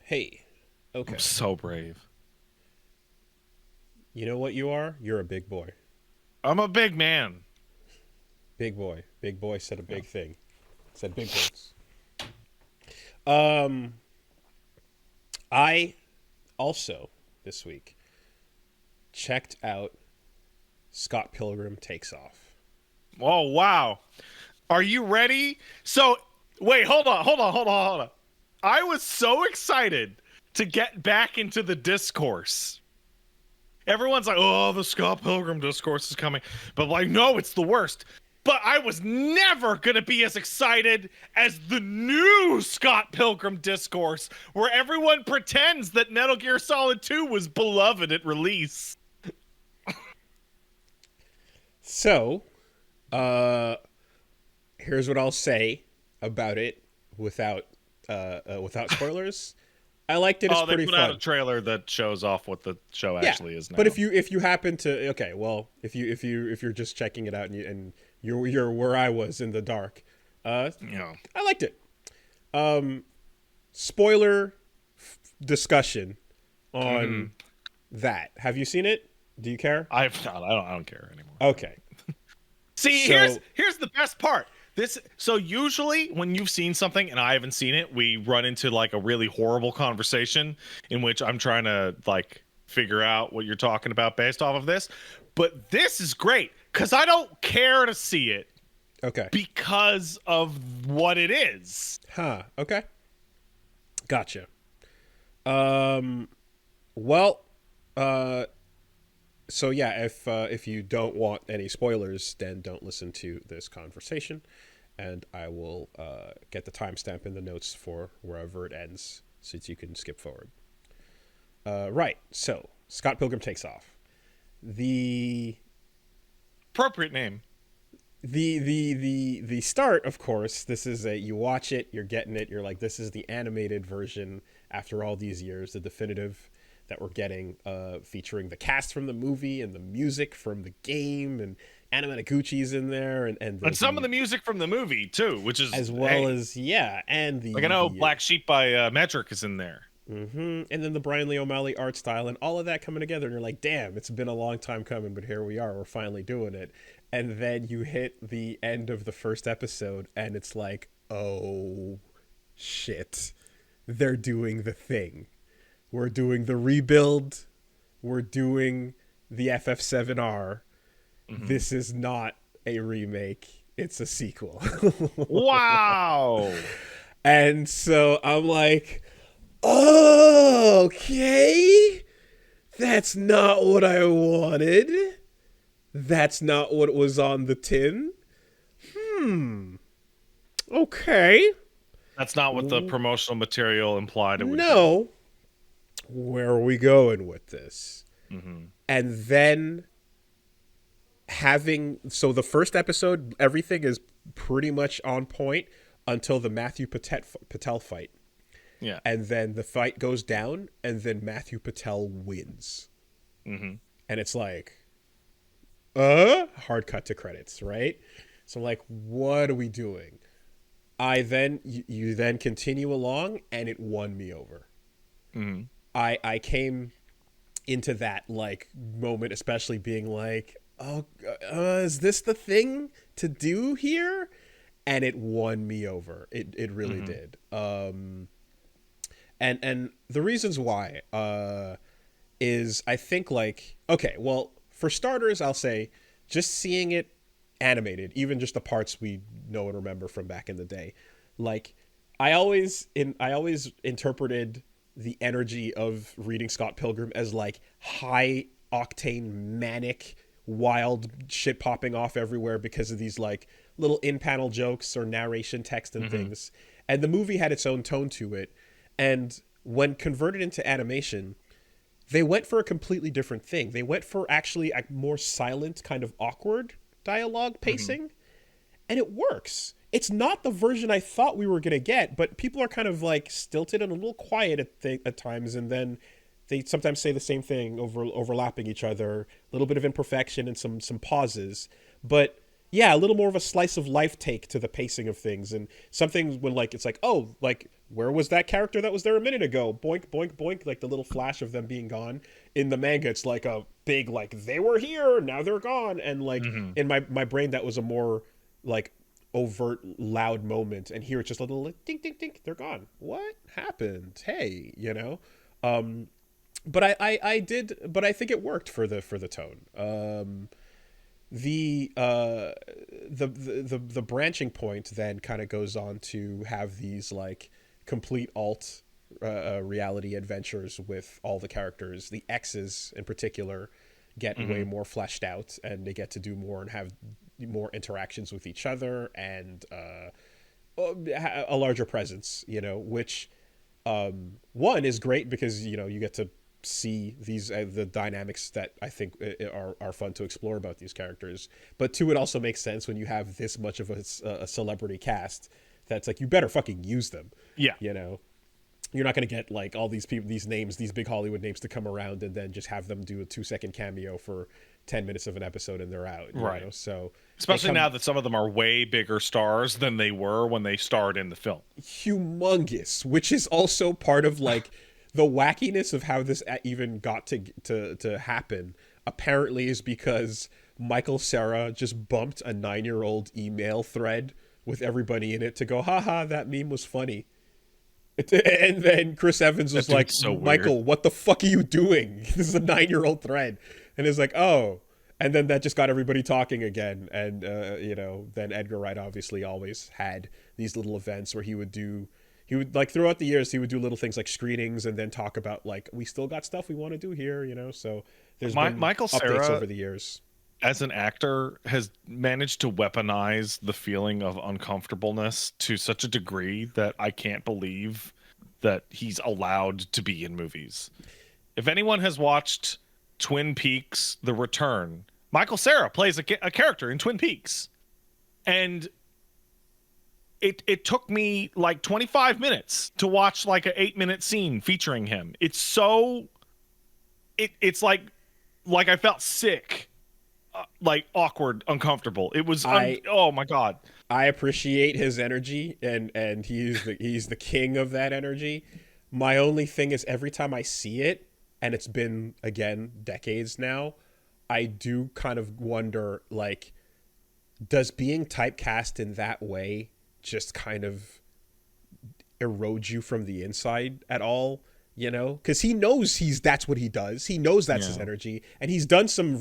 Hey, okay. I'm so brave. You know what you are? You're a big boy. I'm a big man. Big boy. Big boy said a Yeah. big thing. Said big words. Um, I also this week checked out Scott Pilgrim Takes Off. Oh wow. Are you ready? So wait, hold on. I was so excited to get back into the discourse. Everyone's like, "Oh, the Scott Pilgrim discourse is coming," but like, no, it's the worst. But I was never gonna be as excited as the new Scott Pilgrim discourse, where everyone pretends that Metal Gear Solid 2 was beloved at release. So, uh, here's what I'll say about it without without spoilers. I liked it. It's Oh, they pretty put out a fun. trailer that shows off what the show Yeah, actually is but now. if you happen to okay, well, if you're just checking it out and you're where I was in the dark, uh, You know, I liked it. Um, spoiler discussion on that. Have you seen it? Do you care? I've not. I don't care anymore. Okay, See, here's so here's the best part. This so usually when you've seen something and I haven't seen it, we run into like a really horrible conversation in which I'm trying to like figure out what you're talking about based off of this. But this is great cuz I don't care to see it okay, because of what it is. huh? Okay, gotcha. Um, well, uh, so yeah, if you don't want any spoilers, then don't listen to this conversation, and I will get the timestamp in the notes for wherever it ends, so that you can skip forward. Right. So Scott Pilgrim takes off. The Appropriate name. the start, of course. This is a you watch it, you're getting it. You're like, this is the animated version after all these years, the definitive that we're getting, featuring the cast from the movie and the music from the game, and Anna Gucci's in there, and And some of the music from the movie too, which is as well hey, as yeah, and like I the know the Black Sheep by Metric is in there. and then the Brian Lee O'Malley art style and all of that coming together, and you're like, damn, it's been a long time coming, but here we are, we're finally doing it. And then you hit the end of the first episode, and it's like, oh shit, they're doing the thing. We're doing the rebuild. We're doing the FF7R. This is not a remake. It's a sequel. Wow. And so I'm like, oh, okay. That's not what I wanted. That's not what was on the tin. Okay. That's not what the promotional material implied it would be. No. Where are we going with this? And then so the first episode, everything is pretty much on point until the Patel fight. Yeah. And then the fight goes down, and then Matthew Patel wins. And it's like, hard cut to credits, right? So I'm like, what are we doing? You then continue along, and it won me over. I came into that like moment, especially being like, oh, is this the thing to do here? And it won me over. It really did. And the reasons why is I think like, okay, well, for starters, I'll say just seeing it animated, even just the parts we know and remember from back in the day, like I always interpreted the energy of reading Scott Pilgrim as like high octane, manic, wild shit popping off everywhere because of these like little in panel jokes or narration text and things. And the movie had its own tone to it. And when converted into animation, they went for a completely different thing. They went for actually a more silent, kind of awkward dialogue pacing, and it works. It's not the version I thought we were going to get, but people are kind of like stilted and a little quiet at times, and then they sometimes say the same thing overlapping each other, a little bit of imperfection and some pauses. But yeah, a little more of a slice of life take to the pacing of things, and something when like it's like, oh, like where was that character that was there a minute ago? Boink, boink, boink. Like the little flash of them being gone. In the manga, it's like a big, like, they were here, now they're gone. And like in my brain, that was a more like overt, loud moment. And here it's just a little like, dink, dink, dink. They're gone. What happened? Hey, you know? But I did, but I think it worked for the tone. The branching point then kind of goes on to have these like complete alt reality adventures with all the characters. The X's in particular get way more fleshed out, and they get to do more and have more interactions with each other and a larger presence, you know, which one is great because, you know, you get to see these the dynamics that I think are fun to explore about these characters. But two, it also makes sense when you have this much of a celebrity cast that's like, you better fucking use them. Yeah. You know, you're not going to get like all these people, these names, these big Hollywood names to come around and then just have them do a 2-second cameo for 10 minutes of an episode and they're out. Right. Know? So especially now that some of them are way bigger stars than they were when they starred in the film. Humongous, which is also part of like the wackiness of how this even got to happen. Apparently is because Michael Cera just bumped a 9-year-old email thread with everybody in it to go, haha, that meme was funny. And then Chris Evans was like, so Michael, weird. What the fuck are you doing? This is a 9-year-old thread. And it's like, oh. And then that just got everybody talking again. And, you know, then Edgar Wright obviously always had these little events where he would like throughout the years, he would do little things like screenings and then talk about like, we still got stuff we want to do here, you know? So there's been Michael updates Cera, over the years. As an actor, has managed to weaponize the feeling of uncomfortableness to such a degree that I can't believe that he's allowed to be in movies. If anyone has watched Twin Peaks: The Return, Michael Cera plays a character in Twin Peaks. And it took me like 25 minutes to watch like an 8-minute scene featuring him. It's so it's like I felt sick, like awkward, uncomfortable. It was oh my God. I appreciate his energy and he's the king of that energy. My only thing is every time I see it, and it's been again decades now, I do kind of wonder, like, does being typecast in that way just kind of erode you from the inside at all, you know? Because he knows that's what he does. He knows that's his energy, and he's done some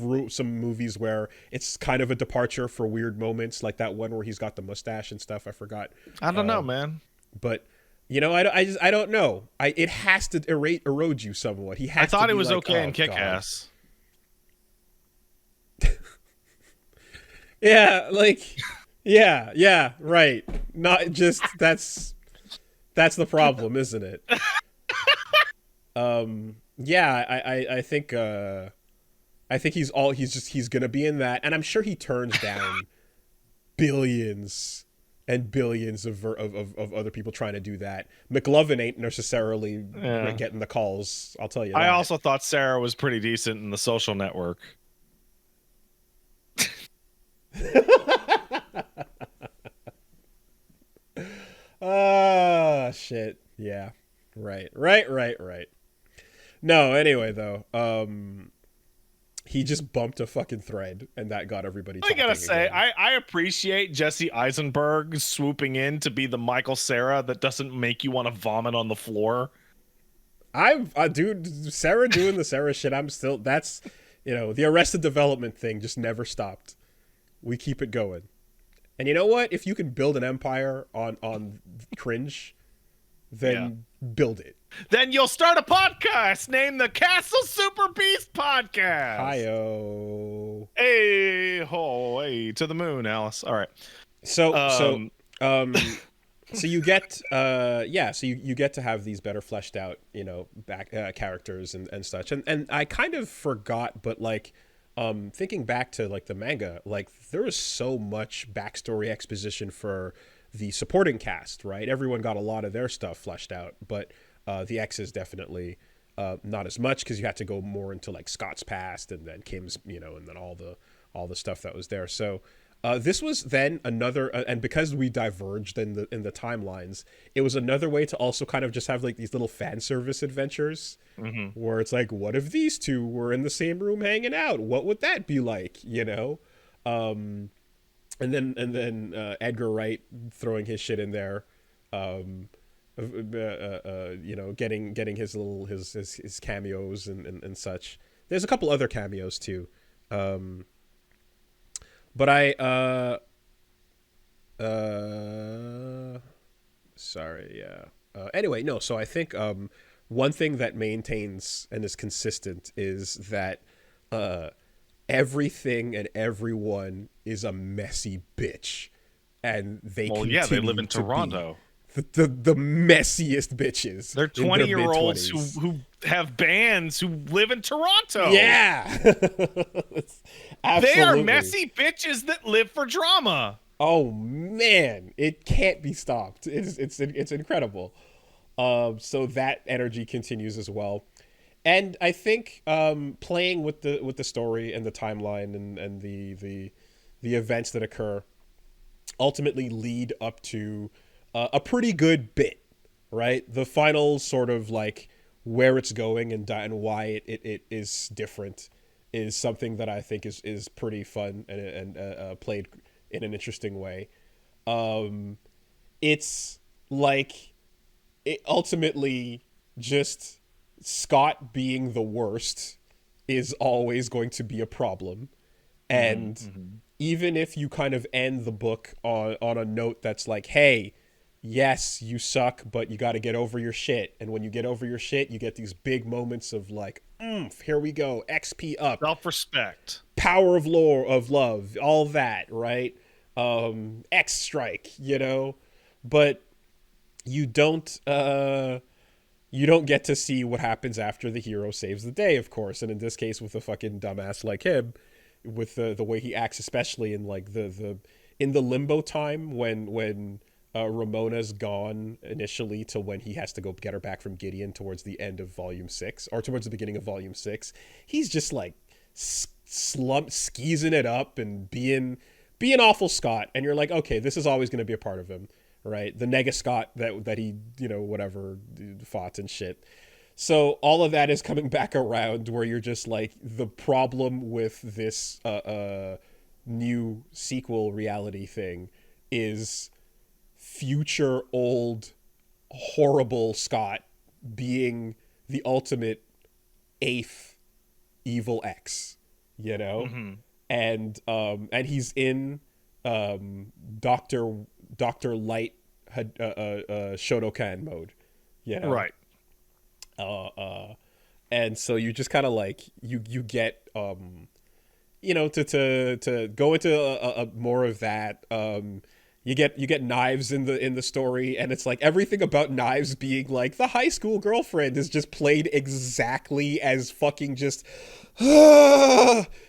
movies where it's kind of a departure for weird moments, like that one where he's got the mustache and stuff. I forgot. I don't know, man. But you know, I don't know. It has to erode you somewhat. He has. I thought to it was like, okay in Kick-Ass. Yeah, like. Yeah, right. Not just that's the problem, isn't it? Yeah, I think he's gonna be in that, and I'm sure he turns down billions and billions of other people trying to do that. McLovin ain't necessarily getting the calls. I'll tell you that. I also thought Sarah was pretty decent in The Social Network. Shit. Yeah. Right. No, anyway though, he just bumped a fucking thread and that got everybody talking. I gotta say, again. I appreciate Jesse Eisenberg swooping in to be the Michael Cera that doesn't make you want to vomit on the floor. Dude, Sarah doing the Sarah shit, that's, you know, the Arrested Development thing just never stopped. We keep it going. And you know what? If you can build an empire on cringe, then build it. Then you'll start a podcast named the Castle Super Beast Podcast. Hi-oh. Hey, ho, hey, to the moon, Alice. All right. So you get you get to have these better fleshed out, you know, back characters and such. And I kind of forgot, but like thinking back to like the manga, like there was so much backstory exposition for the supporting cast, right? Everyone got a lot of their stuff fleshed out, but the X's definitely not as much because you had to go more into like Scott's past and then Kim's, you know, and then all the stuff that was there. So This was then another, and because we diverged in the timelines, it was another way to also kind of just have like these little fan service adventures, Mm-hmm. where it's like, what if these two were in the same room hanging out? What would that be like? You know, and then Edgar Wright throwing his shit in there, you know, getting his little his cameos and such. There's a couple other cameos too, but sorry, yeah. Anyway, no. So I think one thing that maintains and is consistent is that uh, everything and everyone is a messy bitch, and they Well, yeah, they live continue in to be Toronto. the messiest bitches They're in their 20-year-olds who mid-20s. who have bands who live in Toronto. Yeah, They are absolutely. messy bitches that live for drama. Oh man, it can't be stopped. It's incredible. So that energy continues as well, and I think playing with the story and the timeline and the events that occur ultimately lead up to a pretty good bit, right? The final sort of like where it's going and why it is different is something that I think is pretty fun and played in an interesting way. Um, it's like it ultimately just Scott being the worst is always going to be a problem. Mm-hmm, And mm-hmm. even if you kind of end the book on a note that's like, hey, yes, you suck, but you got to get over your shit. And when you get over your shit, you get these big moments of like, here we go, XP up, Self-respect. power of lore of love, all that, right? X strike, you know, but you don't you don't get to see what happens after the hero saves the day, of course. And in this case, with a fucking dumbass like him, with the way he acts, especially in like the in the limbo time when Ramona's gone initially to when he has to go get her back from Gideon towards the end of Volume 6 or towards the beginning of Volume 6, he's just like skeezing it up and being awful Scott, and you're like, okay, this is always going to be a part of him, right? The nega Scott that he, you know, whatever, fought and shit. So all of that is coming back around where you're just like, the problem with this new sequel reality thing is future old horrible Scott being the ultimate eighth evil X, you know? Mm-hmm. And he's in Doctor Light Shotokan mode, you know. Right. And so you just kind of like you get you know, to go into a more of that. You get Knives in the story, and it's like everything about Knives being like the high school girlfriend is just played exactly as fucking just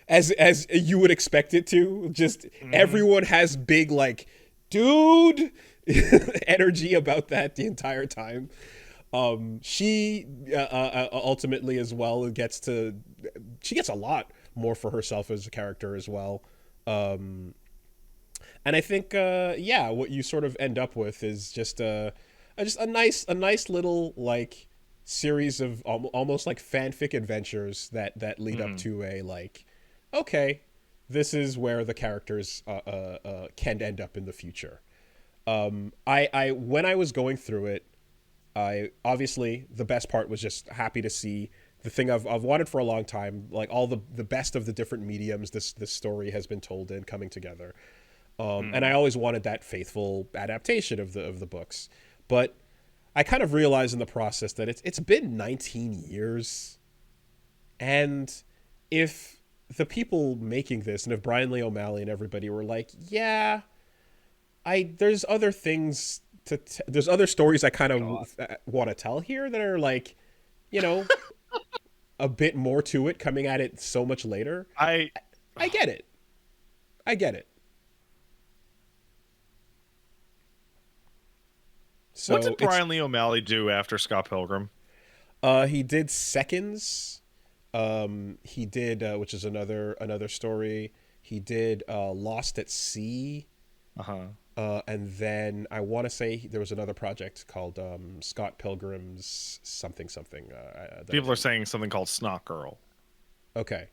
as you would expect it to. Just Mm-hmm. everyone has big like dude energy about that the entire time. She ultimately as well she gets a lot more for herself as a character as well. And I think yeah, what you sort of end up with is just a nice little like series of almost like fanfic adventures that lead up Mm-hmm. to a like, okay, this is where the characters can end up in the future. I when I was going through it, I obviously the best part was just happy to see the thing I've wanted for a long time, like all the best of the different mediums this story has been told in coming together. And Mm-hmm. I always wanted that faithful adaptation of the books, but I kind of realized in the process that it's been 19 years, and if the people making this and if Brian Lee O'Malley and everybody were like, yeah, I there's other things there's other stories I kind God. of want to tell here that are like, you know, a bit more to it coming at it so much later. I I get it. I get it. What So did it's Brian Lee O'Malley do after Scott Pilgrim? he did Seconds. He did which is another story. He did Lost at Sea. Uh-huh. And then I want to say there was another project called Scott Pilgrim's something something. People are saying something called Snot Girl. Okay,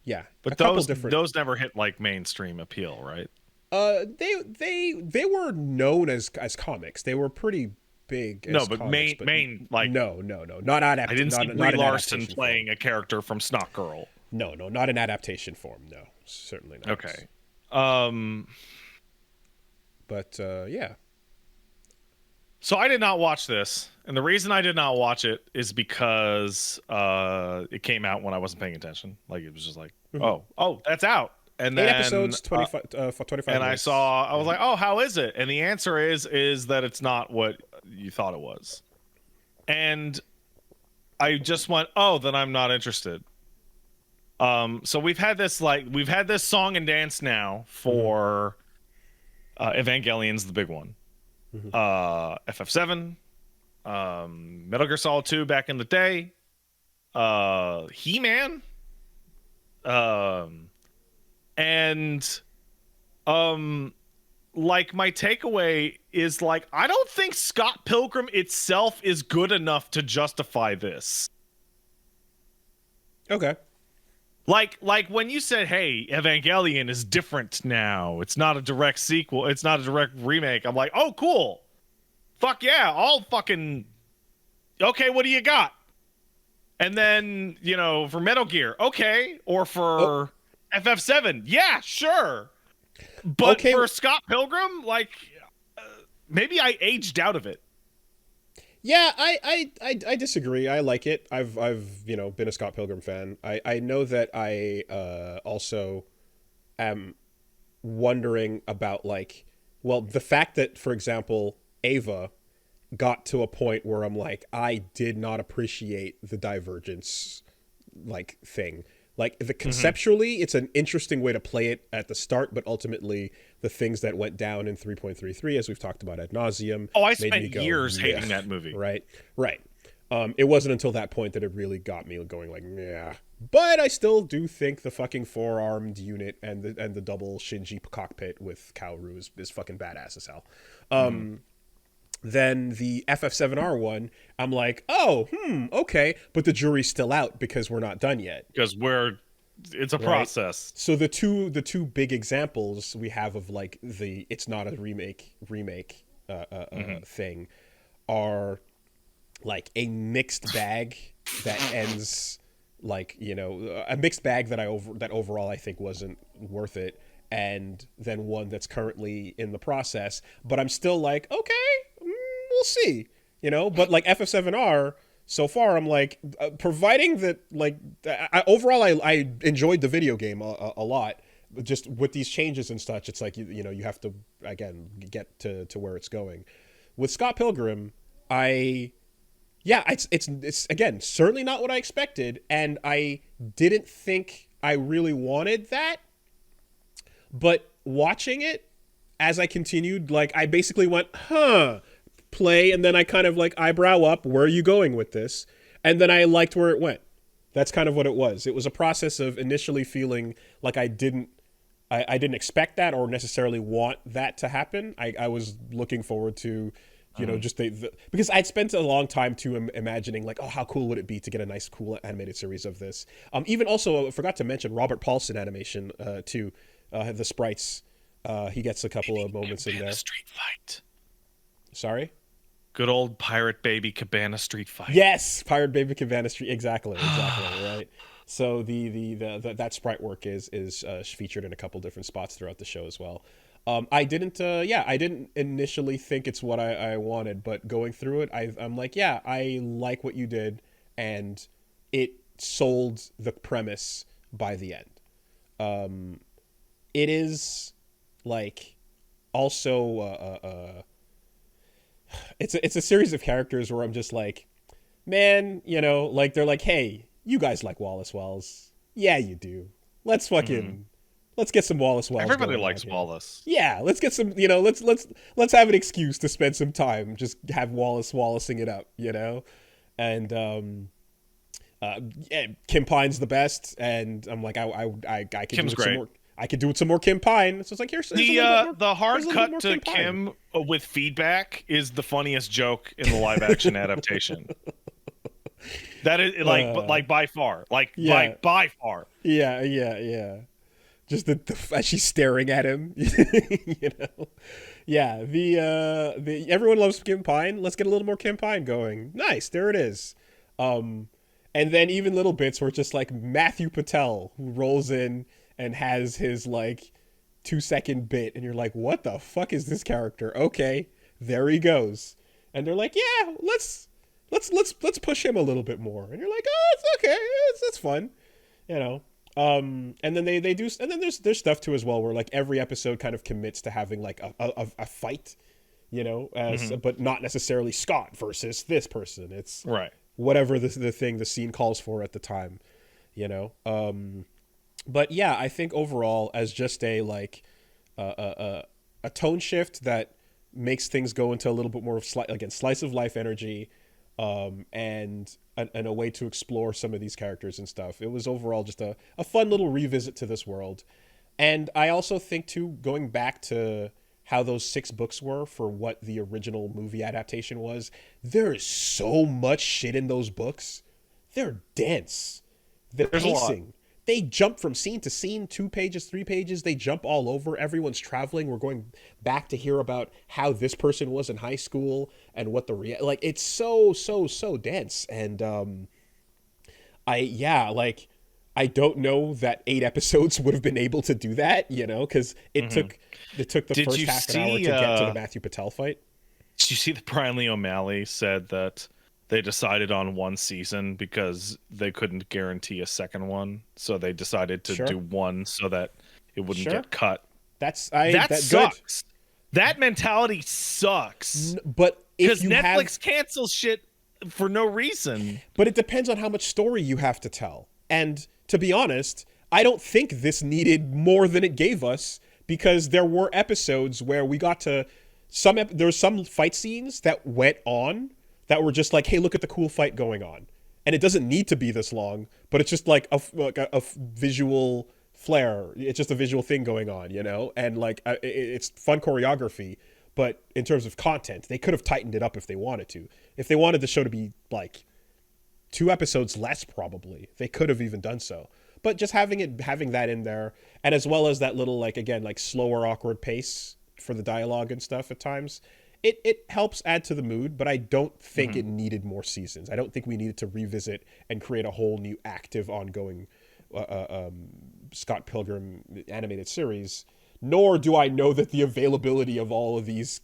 yeah, a But couple different. those never hit like mainstream appeal, right? They were known as comics. They were pretty big No, as but comics, but main like no, not I didn't see not Brie an Larson adaptation playing form. a character from Snot Girl. No, not an adaptation form. No, certainly not. Okay. But yeah. So I did not watch this, and the reason I did not watch it is because it came out when I wasn't paying attention. Like it was just like, oh, that's out. And 8 then episodes, 25 and I minutes. saw, I was like, oh, how is it? And the answer is that it's not what you thought it was. And I just went, oh, then I'm not interested. So we've had this song and dance now for Evangelion's the big one. FF7, Metal Gear Solid 2 back in the day, He-Man, and like my takeaway is like I don't think Scott Pilgrim itself is good enough to justify this. Okay. Like when you said, "Hey, Evangelion is different now. It's not a direct sequel. It's not a direct remake." I'm like, "Oh, cool. Fuck yeah. All fucking okay, what do you got?" And then, for Metal Gear, okay, or for FF7, yeah, sure. But Okay. for Scott Pilgrim, like maybe I aged out of it. Yeah, I disagree. I like it. I've been a Scott Pilgrim fan. I know that I also am wondering about the fact that, for example, Ava got to a point where I'm like, I did not appreciate the divergence thing. Conceptually, it's an interesting way to play it at the start, but ultimately the things that went down in 3.33, as we've talked about ad nauseum. Oh, I spent years hating that movie. Right. It wasn't until that point that it really got me going yeah. But I still do think the fucking 4-armed unit and the double Shinji cockpit with Kaoru is fucking badass as hell. Then the FF7R one, I'm like, okay, but the jury's still out because we're not done yet. Because it's a process. So the two big examples we have of it's not a remake thing are like a mixed bag that ends a mixed bag that overall I think wasn't worth it, and then one that's currently in the process, but I'm still like, okay, we'll see, but FF7R so far, I'm like, providing that I enjoyed the video game a lot, but just with these changes and such, it's like you have to again get to where it's going. With Scott Pilgrim, it's again certainly not what I expected, and I didn't think I really wanted that. But watching it, as I continued, I basically went, play, and then I kind of eyebrow up, where are you going with this? And then I liked where it went. That's kind of what it was. It was a process of initially feeling like I didn't expect that or necessarily want that to happen. I was looking forward to, just because I'd spent a long time too imagining how cool would it be to get a nice, cool animated series of this. Even also, I forgot to mention Robert Paulson animation too. The sprites, he gets a couple of moments in there. Street fight. Sorry? Good old Pirate Baby Cabana Street fight. Yes, Pirate Baby Cabana Street. Exactly, right. So the that sprite work is featured in a couple different spots throughout the show as well. I didn't initially think it's what I wanted, but going through it, I'm like, yeah, I like what you did, and it sold the premise by the end. It is also it's a series of characters where I'm just like, man, they're like, hey, you guys like Wallace Wells? Yeah, you do. Let's get some Wallace Wells. Everybody likes Wallace. Yeah, let's get some. Let's have an excuse to spend some time. Just have Wallacing it up. And Kim Pine's the best, and I'm like, I can Kim's do great. some more. I could do with some more Kim Pine. So it's like here's a little bit more, the hard here's a little bit cut more to Pine. Kim with feedback is the funniest joke in the live action adaptation. That is like by far, Yeah. by far. Yeah. Just as she's staring at him, you know. Yeah, the everyone loves Kim Pine. Let's get a little more Kim Pine going. Nice, there it is. And then even little bits where it's just like Matthew Patel who rolls in and has his like 2-second bit, and you're like, what the fuck is this character? Okay, there he goes. And they're like, yeah, let's push him a little bit more. And you're like, oh, it's okay, it's fun, you know. And then they do, and then there's stuff too as well where like every episode kind of commits to having like a fight, you know, as but not necessarily Scott versus this person. It's Right. whatever the thing the scene calls for at the time, you know. But yeah, I think overall as just a like a tone shift that makes things go into a little bit more of slice of life energy, and a way to explore some of these characters and stuff. It was overall just a fun little revisit to this world. And I also think too, going back to how those 6 books were for what the original movie adaptation was, there is so much shit in those books. They're dense. The There's pacing. They jump from scene to scene, 2 pages, 3 pages. They jump all over. Everyone's traveling. We're going back to hear about how this person was in high school and what like it's so dense. And I don't know that 8 episodes would have been able to do that, you know, because it took the Did first you half an hour to get to the Matthew Patel fight. Did you see that Brian Lee O'Malley said that they decided on 1 season because they couldn't guarantee a second one, so they decided to do 1 so that it wouldn't get cut. That sucks. Good. That mentality sucks. But because Netflix cancels shit for no reason. But it depends on how much story you have to tell. And to be honest, I don't think this needed more than it gave us, because there were episodes where we got to there were some fight scenes that went on that were just like, hey, look at the cool fight going on. And it doesn't need to be this long, but it's just like a visual flair. It's just a visual thing going on, you know? And like, it's fun choreography, but in terms of content, they could have tightened it up if they wanted to. If they wanted the show to be like 2 episodes less, probably, they could have even done so. But just having that in there, and as well as that little, like, again, like slower, awkward pace for the dialogue and stuff at times, it helps add to the mood. But I don't think it needed more seasons. I don't think we needed to revisit and create a whole new active, ongoing Scott Pilgrim animated series. Nor do I know that the availability of all of these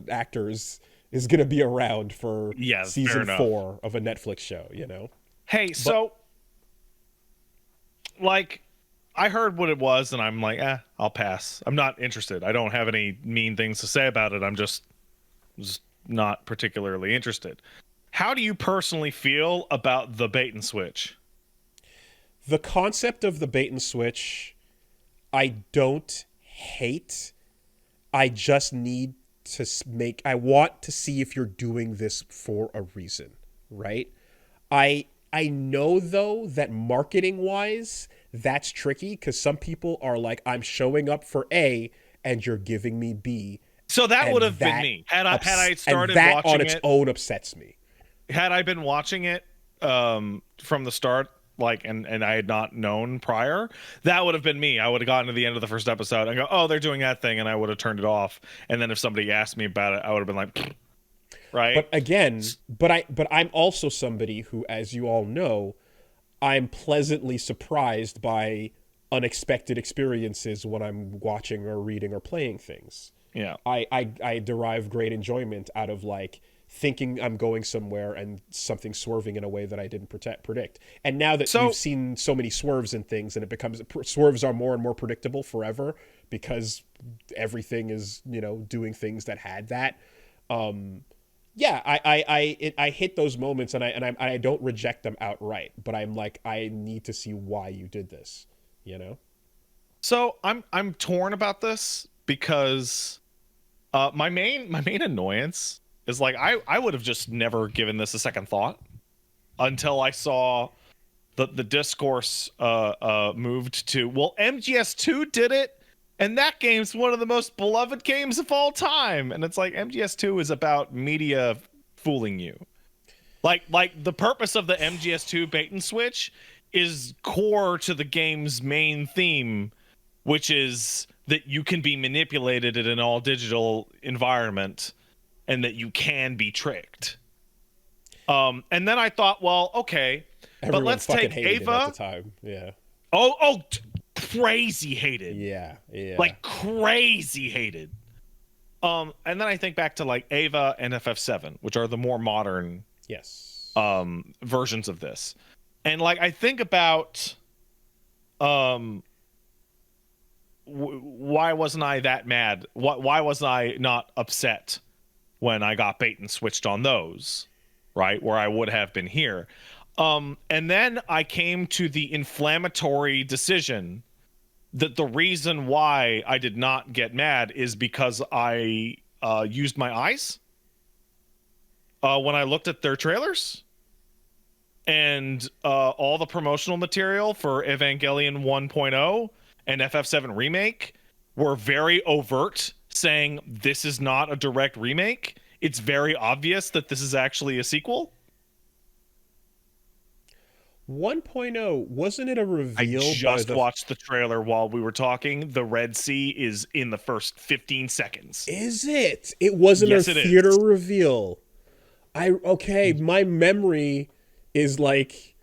actors is going to be around for season 4 of a Netflix show, you know? Hey, like, I heard what it was, and I'm like, I'll pass. I'm not interested. I don't have any mean things to say about it. I'm just not particularly interested. How do you personally feel about the bait and switch? The concept of the bait and switch, I don't hate. I just need to I want to see if you're doing this for a reason, right? I know, though, that marketing-wise, that's tricky, because some people are like, I'm showing up for A, and you're giving me B. So that would have been me. Had I started and that watching on its own upsets me. Had I been watching it from the start, like, and I had not known prior, that would have been me. I would have gotten to the end of the first episode and go, oh, they're doing that thing, and I would have turned it off. And then if somebody asked me about it, I would have been like, pfft. Right. But again, I'm also somebody who, as you all know, I'm pleasantly surprised by unexpected experiences when I'm watching or reading or playing things. Yeah. I derive great enjoyment out of like thinking I'm going somewhere and something swerving in a way that I didn't predict. And now that you've seen so many swerves and things, and swerves are more and more predictable forever because everything is, you know, doing things that had that. Yeah, I hit those moments, and I don't reject them outright, but I'm like, I need to see why you did this, you know? So I'm torn about this because my main annoyance is like I would have just never given this a second thought until I saw the discourse moved to, well, MGS2 did it, and that game's one of the most beloved games of all time. And it's like, MGS2 is about media fooling you. Like the purpose of the MGS2 bait and switch is core to the game's main theme, which is that you can be manipulated in an all digital environment and that you can be tricked. And then I thought, well, okay, Everyone but let's fucking take hated Ava. it at the time. Yeah. Crazy hated. Yeah. Like crazy hated. And then I think back to like Ava and FF7, which are the more modern versions of this. And like I think about why wasn't I that mad? Why wasn't I not upset when I got bait and switched on those, right? Where I would have been here. And then I came to the inflammatory decision that the reason why I did not get mad is because I used my eyes when I looked at their trailers and all the promotional material for Evangelion 1.0 and FF7 Remake were very overt, saying this is not a direct remake. It's very obvious that this is actually a sequel. 1.0, wasn't it a reveal? I just watched the trailer while we were talking. The Red Sea is in the first 15 seconds. Is it? It wasn't a theater reveal. My memory is like,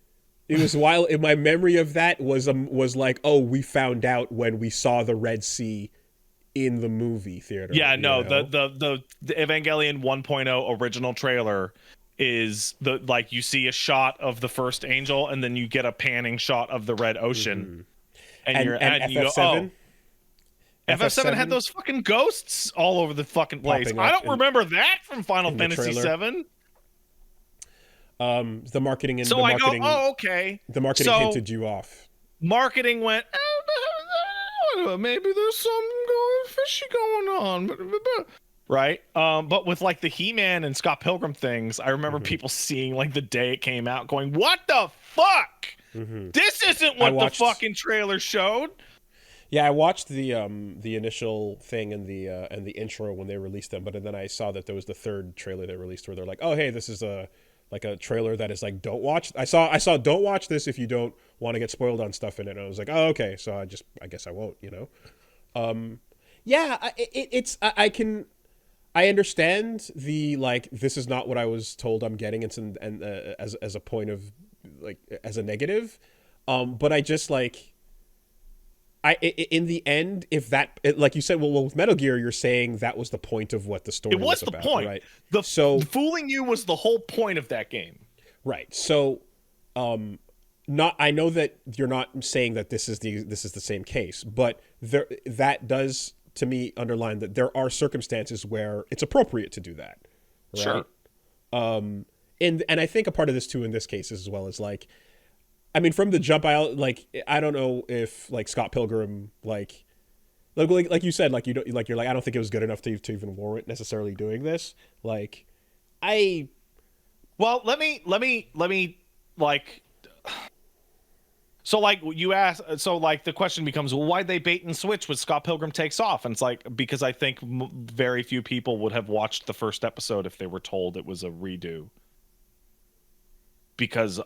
it was while in my memory of that was like, oh, we found out when we saw the Red Sea in the movie theater. Yeah, no, the Evangelion 1.0 original trailer is the, like, you see a shot of the first angel and then you get a panning shot of the red ocean. Mm-hmm. And you FF7? Go, oh, FF7 had those fucking ghosts all over the fucking place. I don't remember that from Final Fantasy 7. The marketing and so the I marketing, go, oh, okay. The marketing hinted you off. Marketing went, maybe there's some fishy going on. Right? But with like the He-Man and Scott Pilgrim things, I remember people seeing like the day it came out going, what the fuck? Mm-hmm. This isn't what the fucking trailer showed. Yeah, I watched the initial thing and the intro when they released them, but then I saw that there was the third trailer they released where they're like, oh, hey, this is a trailer that is like, don't watch. I saw don't watch this if you don't want to get spoiled on stuff in it. And I was like, oh, okay. So I guess I won't, you know? I understand the, like, this is not what I was told I'm getting. It's as a point of, like, as a negative. But I just, like, in the end, if that, like you said, well, with Metal Gear, you're saying that was the point of what the story was about. It was the point. Right? The fooling you was the whole point of that game. Right. So, I know that you're not saying that this is the same case, but that does, to me, underline that there are circumstances where it's appropriate to do that. Right? Sure. And I think a part of this too in this case as well is like, I mean, from the jump, I don't know if like Scott Pilgrim, like you said, like, you don't, like, you're like, I don't think it was good enough to even warrant necessarily doing this. Like, well, let me like, so like you asked, so like the question becomes, well, why'd they bait and switch with Scott Pilgrim Takes Off? And it's like, because I think very few people would have watched the first episode if they were told it was a redo. Because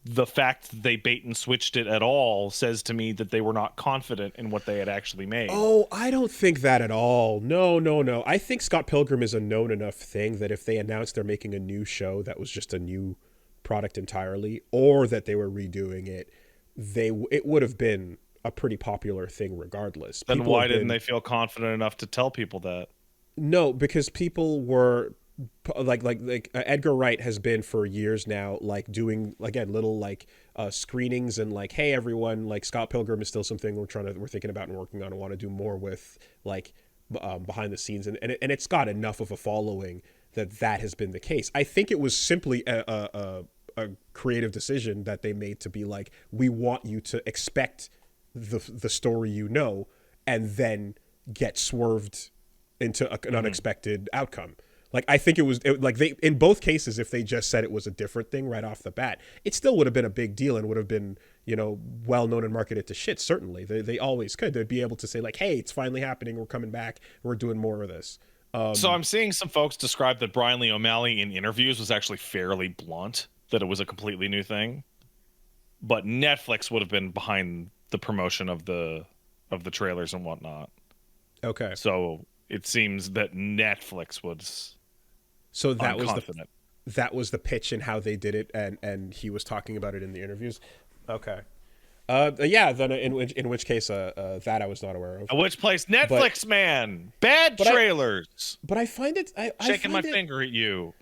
the fact that they bait and switched it at all says to me that they were not confident in what they had actually made. Oh, I don't think that at all. No. I think Scott Pilgrim is a known enough thing that if they announced they're making a new show that was just a new product entirely, or that they were redoing it, it would have been a pretty popular thing regardless. Then why didn't they feel confident enough to tell people that? No, because people were like Edgar Wright has been for years now, like doing, again, little like screenings and like, hey everyone, like Scott Pilgrim is still something we're thinking about and working on and want to do more with, like behind the scenes, and it's got enough of a following that has been the case. I think it was simply a creative decision that they made to be like, we want you to expect the story, and then get swerved into an unexpected outcome. Like, I think like they, in both cases, if they just said it was a different thing right off the bat, it still would have been a big deal and would have been, well known and marketed to shit. Certainly, they always could. They'd be able to say like, hey, it's finally happening. We're coming back. We're doing more of this. So I'm seeing some folks describe that Brian Lee O'Malley in interviews was actually fairly blunt, that it was a completely new thing. But Netflix would have been behind the promotion of the trailers and whatnot. Okay. So it seems that Netflix was unconfident. That was the pitch and how they did it, and he was talking about it in the interviews. Okay. Yeah. Then in which case, that I was not aware of. Which place? Netflix, man. Bad trailers. But I find it. Shaking my finger at you.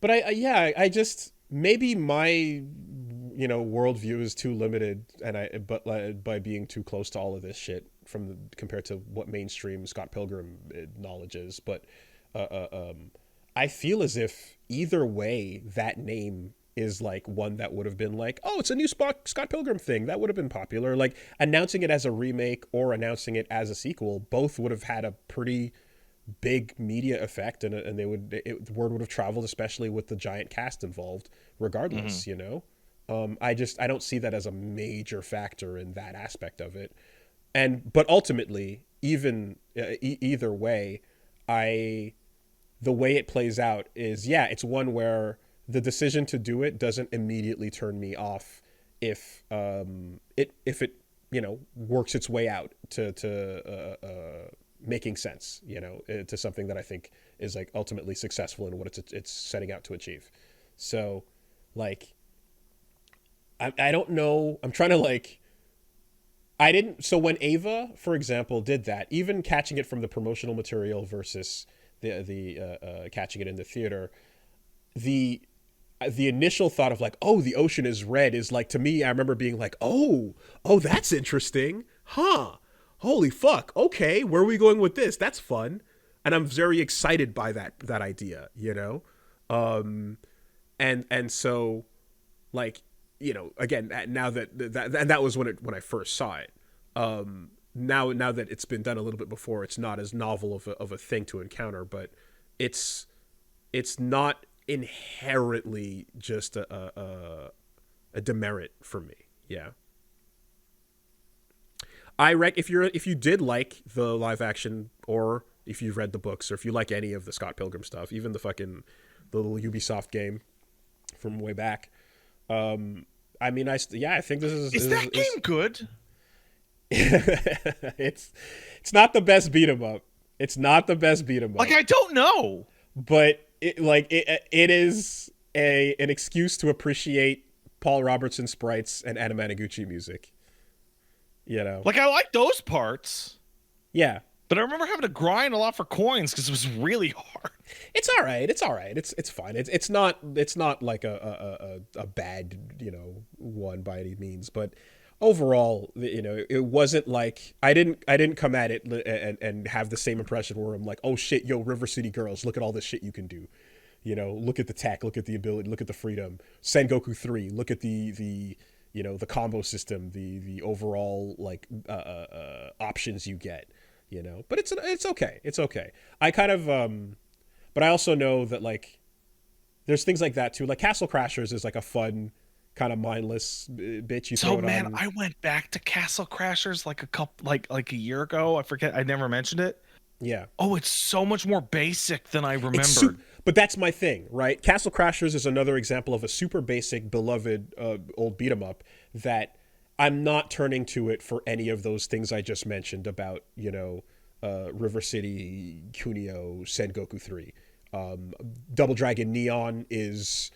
But I just, maybe my worldview is too limited, and by being too close to all of this shit compared to what mainstream Scott Pilgrim knowledge is. But I feel as if either way, that name is like one that would have been like, oh, it's a new Scott Pilgrim thing that would have been popular. Like, announcing it as a remake or announcing it as a sequel, both would have had a pretty big media effect, and word would have traveled, especially with the giant cast involved, regardless. I don't see that as a major factor in that aspect of it. But ultimately, even either way, the way it plays out is, it's one where the decision to do it doesn't immediately turn me off if it works its way out to making sense, to something that I think is like ultimately successful in what it's setting out to achieve. So, like, I don't know. I'm trying to like. So when Ava, for example, did that, even catching it from the promotional material versus the catching it in the theater, the initial thought of like, oh, the ocean is red is like, to me, I remember being like, oh, that's interesting, huh? Holy fuck. Okay, where are we going with this? That's fun, and I'm very excited by that idea, and so, like, again, now that was when I first saw it. Now that it's been done a little bit before, it's not as novel of a thing to encounter, but it's not inherently just a demerit for me. Yeah. If you did like the live action, or if you've read the books, or if you like any of the Scott Pilgrim stuff, even the little Ubisoft game from way back, I think this is that game good? It's not the best beat 'em up. It's not the best beat 'em up. Like, I don't know, but it is an excuse to appreciate Paul Robertson sprites and Anna Managuchi music. Like, I like those parts. Yeah. But I remember having to grind a lot for coins because it was really hard. It's all right. It's fine. It's not like a bad one by any means. But overall, it wasn't like I didn't come at it and have the same impression where I'm like, oh shit, yo, River City Girls, look at all this shit you can do. Look at the tech, look at the ability, look at the freedom. Sengoku 3, look at the combo system, the overall like options you get. But it's okay. It's okay. I kind of, but I also know that like, there's things like that too. Like Castle Crashers is like a fun kind of mindless bitch. I went back to Castle Crashers like a year ago. I forget. I never mentioned it. Yeah. Oh, it's so much more basic than I remembered. But that's my thing, right? Castle Crashers is another example of a super basic, beloved old beat 'em up that I'm not turning to it for any of those things I just mentioned about, River City, Kunio, Sengoku 3. Double Dragon Neon is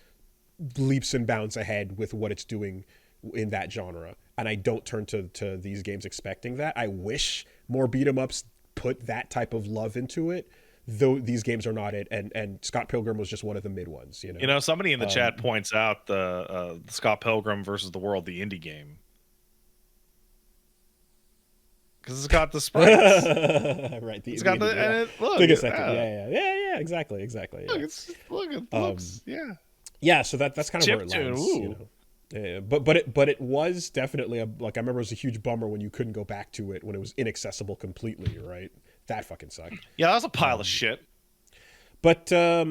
leaps and bounds ahead with what it's doing in that genre. And I don't turn to these games expecting that. I wish more beat 'em ups put that type of love into it, though these games are not it. And Scott Pilgrim was just one of the mid ones, Somebody in the chat points out the Scott Pilgrim versus the World, the indie game. Because it's got the sprites. Right. It's got the... And it, look, take a second. Yeah, exactly. Yeah. Look, it looks... Yeah. Yeah, so that's kind of where it lands. Yeah, but it was definitely I remember it was a huge bummer when you couldn't go back to it when it was inaccessible completely, right? That fucking sucked. Yeah, that was a pile of shit. But uh,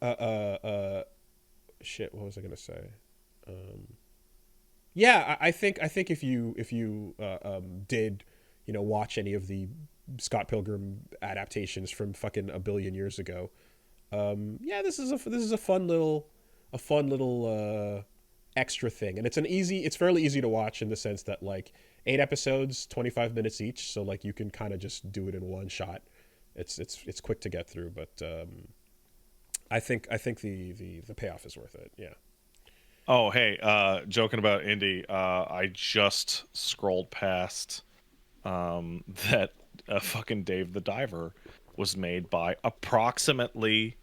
uh, uh, shit. What was I gonna say? Yeah, I think if you did watch any of the Scott Pilgrim adaptations from fucking a billion years ago, yeah, this is a fun little extra thing, and it's fairly easy to watch in the sense that like 8 episodes, 25 minutes each, so like you can kind of just do it in one shot. It's quick to get through, but I think the payoff is worth it. Yeah. Oh, hey, joking about indie, I just scrolled past that fucking Dave the Diver was made by approximately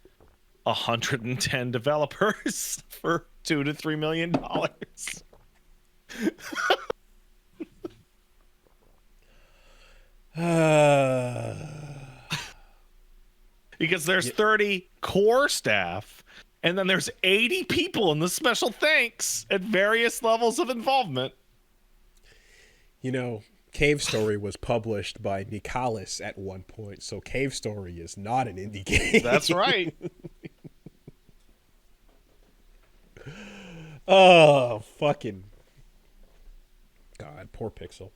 110 developers for $2 to $3 million. Because there's 30 core staff, and then there's 80 people in the special thanks at various levels of involvement. You know, Cave Story was published by Nicalis at one point, so Cave Story is not an indie game. That's right. Oh, fucking God, poor Pixel.